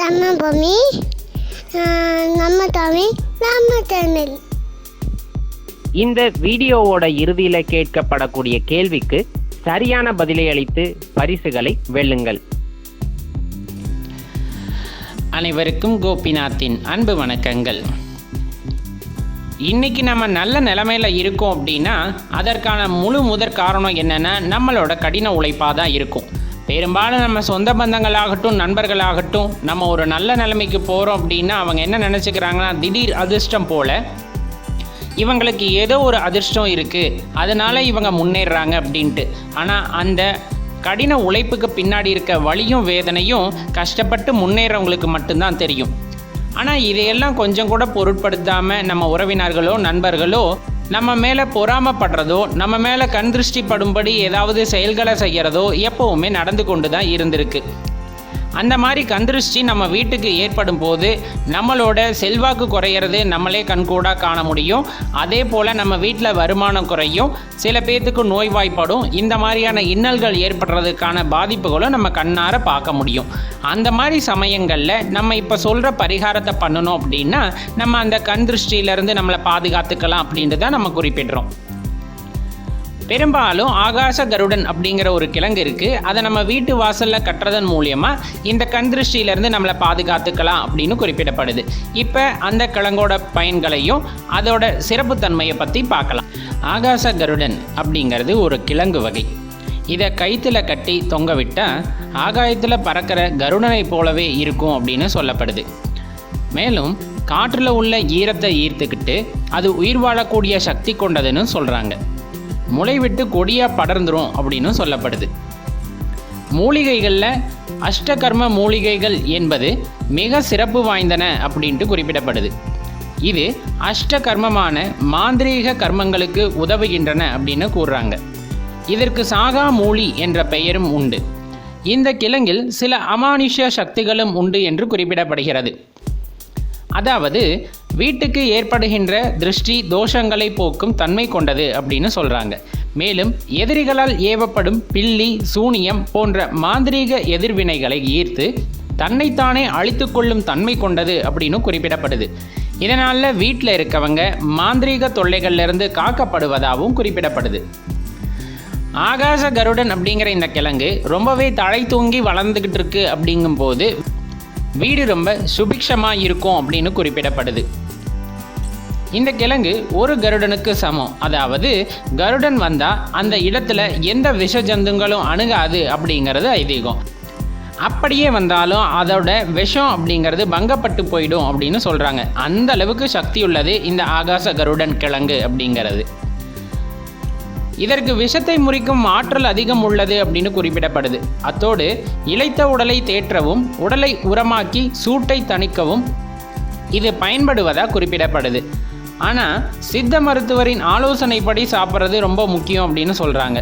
நம்ம பூமி, நம்ம தமிழ், நம்ம சேனல். இந்த வீடியோவோட இறுதியில் கேட்கப்படக்கூடிய கேள்விக்கு சரியான பதிலை அளித்து பரிசுகளை வெல்லுங்கள். அனைவருக்கும் கோபிநாத்தின் அன்பு வணக்கங்கள். இன்றைக்கி நம்ம நல்ல நிலைமையில் இருக்கோம் அப்படின்னா அதற்கான முதற் காரணம் என்னென்னா நம்மளோட கடின உழைப்பாக தான் இருக்கும். பெரும்பாலும் நம்ம சொந்த பந்தங்களாகட்டும் நண்பர்களாகட்டும் நம்ம ஒரு நல்ல நிலைமைக்கு போகிறோம் அப்படின்னா அவங்க என்ன நினச்சிக்கிறாங்கன்னா திடீர் அதிர்ஷ்டம் போல் இவங்களுக்கு ஏதோ ஒரு அதிர்ஷ்டம் இருக்குது அதனால் இவங்க முன்னேறுறாங்க அப்படின்ட்டு. ஆனால் அந்த கடின உழைப்புக்கு பின்னாடி இருக்க வலியும் வேதனையும் கஷ்டப்பட்டு முன்னேறவங்களுக்கு மட்டும்தான் தெரியும். ஆனால் இதையெல்லாம் கொஞ்சம் கூட பொருட்படுத்தாமல் நம்ம உறவினர்களோ நண்பர்களோ நம்ம மேலே பொறாமப்படுறதோ நம்ம மேலே கண் திருஷ்டி படும்படி ஏதாவது செயல்களை செய்கிறதோ எப்போவுமே நடந்து கொண்டு தான் இருந்திருக்கு. அந்த மாதிரி கண்திருஷ்டி நம்ம வீட்டுக்கு ஏற்படும் போது நம்மளோட செல்வாக்கு குறையிறது நம்மளே கண்கூடாக காண முடியும். அதே போல் நம்ம வீட்டில் வருமானம் குறையும், சில பேர்த்துக்கு நோய்வாய்ப்படும். இந்த மாதிரியான இன்னல்கள் ஏற்படுறதுக்கான பாதிப்புகளும் நம்ம கண்ணார பார்க்க முடியும். அந்த மாதிரி சமயங்களில் நம்ம இப்போ சொல்கிற பரிகாரத்தை பண்ணணும் அப்படின்னா நம்ம அந்த கண்திருஷ்டியிலேருந்து நம்மளை பாதுகாத்துக்கலாம் அப்படின்ட்டு தான் நம்ம குறிப்பிடுறோம். பெரும்பாலும் ஆகாச கருடன் அப்படிங்கிற ஒரு கிழங்கு இருக்குது. அதை நம்ம வீட்டு வாசலில் கட்டுறதன் மூலியமாக இந்த கண் திருஷ்டியிலேருந்து நம்மளை பாதுகாத்துக்கலாம் அப்படின்னு குறிப்பிடப்படுது. இப்போ அந்த கிழங்கோட பயன்களையும் அதோட சிறப்புத்தன்மையை பற்றி பார்க்கலாம். ஆகாச கருடன் அப்படிங்கிறது ஒரு கிழங்கு வகை. இதை கயிற்றுல கட்டி தொங்க விட்டால் ஆகாயத்தில் பறக்கிற கருடனை போலவே இருக்கும் அப்படின்னு சொல்லப்படுது. மேலும் காற்றில் உள்ள ஈரத்தை ஈர்த்துக்கிட்டு அது உயிர் வாழக்கூடிய சக்தி கொண்டதுன்னு சொல்கிறாங்க. முளைவிட்டு கொடியாக படர்ந்துரும் அப்படின்னு சொல்லப்படுது. மூலிகைகளில் அஷ்டகர்ம மூலிகைகள் என்பது மிக சிறப்பு வாய்ந்தன அப்படின்ட்டு குறிப்பிடப்படுது. இது அஷ்டகர்மமான மாந்திரீக கர்மங்களுக்கு உதவுகின்றன அப்படின்னு கூறுறாங்க. இதற்கு சாகா மூலி என்ற பெயரும் உண்டு. இந்த கிழங்கில் சில அமானுஷ்ய சக்திகளும் உண்டு என்று குறிப்பிடப்படுகிறது. அதாவது வீட்டுக்கு ஏற்படுகின்ற திருஷ்டி தோஷங்களை போக்கும் தன்மை கொண்டது அப்படின்னு சொல்கிறாங்க. மேலும் எதிரிகளால் ஏவப்படும் பில்லி சூனியம் போன்ற மாந்திரீக எதிர்வினைகளை ஈர்த்து தன்னைத்தானே அழித்து கொள்ளும் தன்மை கொண்டது அப்படின்னு குறிப்பிடப்படுது. இதனால் வீட்டில் இருக்கவங்க மாந்திரீக தொல்லைகள்லேருந்து காக்கப்படுவதாகவும் குறிப்பிடப்படுது. ஆகாச கருடன் அப்படிங்கிற இந்த கிழங்கு ரொம்பவே தழை தூங்கி வளர்ந்துக்கிட்டு இருக்கு அப்படிங்கும்போது வீடு ரொம்ப சுபிக்ஷமாக இருக்கும் அப்படின்னு குறிப்பிடப்படுது. இந்த கிழங்கு ஒரு கருடனுக்கு சமம். அதாவது கருடன் வந்தால் அந்த இடத்துல எந்த விஷ ஜந்துங்களும் அணுகாது அப்படிங்கிறது ஐதீகம். அப்படியே வந்தாலும் அதோட விஷம் அப்படிங்கிறது பங்கப்பட்டு போயிடும் அப்படின்னு சொல்கிறாங்க. அந்த அளவுக்கு சக்தி உள்ளது இந்த ஆகாச கருடன் கிழங்கு அப்படிங்கிறது. இதற்கு விஷத்தை முறிக்கும் ஆற்றல் அதிகம் உள்ளது அப்படின்னு குறிப்பிடப்படுது. அத்தோடு இளைத்த உடலை தேற்றவும் உடலை உரமாக்கி சூட்டை தணிக்கவும் இது பயன்படுவதாக குறிப்பிடப்படுது. ஆனால் சித்த மருத்துவரின் ஆலோசனைப்படி சாப்பிட்றது ரொம்ப முக்கியம் அப்படின்னு சொல்கிறாங்க.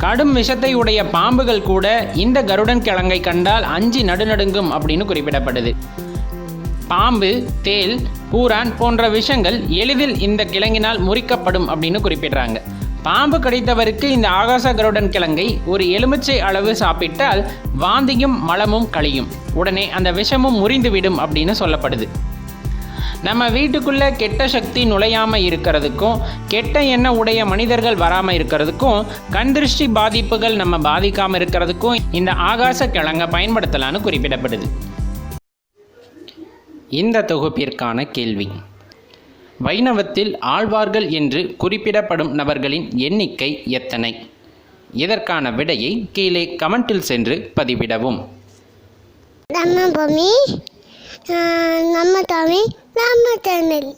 கடும் விஷத்தை உடைய பாம்புகள் கூட இந்த கருடன் கிழங்கை கண்டால் அஞ்சி நடுநடுங்கும் அப்படின்னு குறிப்பிடப்படுது. பாம்பு, தேல், பூரான் போன்ற விஷங்கள் எளிதில் இந்த கிழங்கினால் முறிக்கப்படும் அப்படின்னு குறிப்பிடுறாங்க. பாம்பு கடித்தவருக்கு இந்த ஆகாச கருடன் கிழங்கை ஒரு எலுமிச்சை அளவு சாப்பிட்டால் வாந்தியும் மலமும் கழியும், உடனே அந்த விஷமும் முறிந்துவிடும் அப்படின்னு சொல்லப்படுது. நம்ம வீட்டுக்குள்ளே கெட்ட சக்தி நுழையாமல் இருக்கிறதுக்கும் கெட்ட எண்ணம் உடைய மனிதர்கள் வராமல் இருக்கிறதுக்கும் கண் திருஷ்டி பாதிப்புகள் நம்ம பாதிக்காமல் இருக்கிறதுக்கும் இந்த ஆகாச கிழங்கை பயன்படுத்தலான்னு குறிப்பிடப்படுது. இந்த தொகுப்பிற்கான கேள்வி: வைணவத்தில் ஆழ்வார்கள் என்று குறிப்பிடப்படும் நபர்களின் எண்ணிக்கை எத்தனை? இதற்கான விடையை கீழே கமெண்டில் சென்று பதிவிடவும். நம்ம பூமி, நம்ம தமிழ், நம்ம சேனல்.